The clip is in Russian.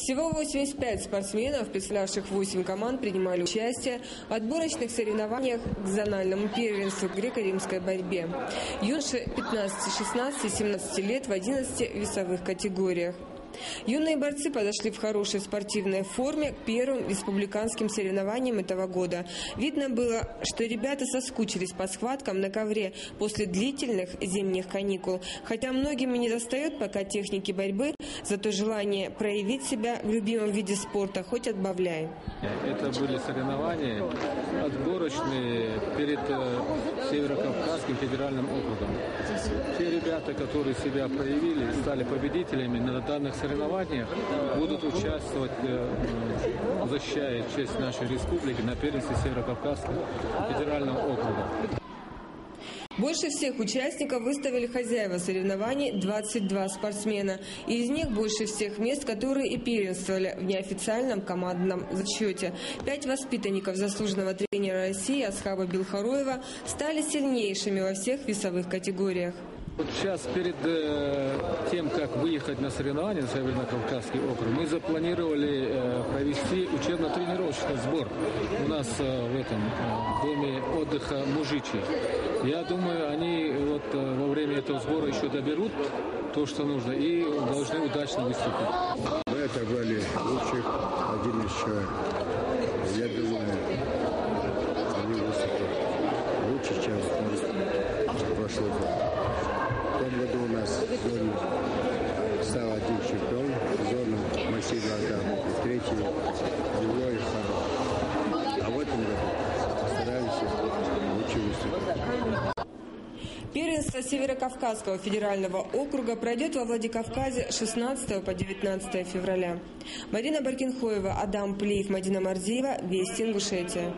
Всего 85 спортсменов, представлявших 8 команд, принимали участие в отборочных соревнованиях к зональному первенству в греко-римской борьбе. Юноши 15, 16 и 17 лет в 11 весовых категориях. Юные борцы подошли в хорошей спортивной форме к первым республиканским соревнованиям этого года. Видно было, что ребята соскучились по схваткам на ковре после длительных зимних каникул. Хотя многим и не достает пока техники борьбы, зато желание проявить себя в любимом виде спорта хоть отбавляй. Это были соревнования отборочные перед Северо-Кавказским федеральным округом. Те ребята, которые себя проявили, стали победителями на данных соревнованиях, будут участвовать, защищая честь нашей республики на первенстве Северо-Кавказского федерального округа. Больше всех участников выставили хозяева соревнований 22 спортсмена. Из них больше всех мест, которые и первенствовали в неофициальном командном зачете. 5 воспитанников заслуженного тренера России Асхаба Билхароева стали сильнейшими во всех весовых категориях. Вот сейчас перед тем, как выехать на соревнования на Северо-Кавказский округ, мы запланировали провести учебно-тренировочный сбор у нас в этом доме отдыха Мужичи. Я думаю, они вот во время этого сбора еще доберут то, что нужно, и должны удачно выступить. Это были лучших, один еще, я думаю, они выступят лучше, чем в прошлый год. В том году у нас в зоне стал один чемпион, зону Максим Вардан, третий, другой хороший. А в этом году стараемся лучше выступить. Первенство Северо-Кавказского федерального округа пройдет во Владикавказе с 16 по 19 февраля. Марина Баркинхоева, Адам Плиев, Мадина Марзиева, Вести, Ингушетия.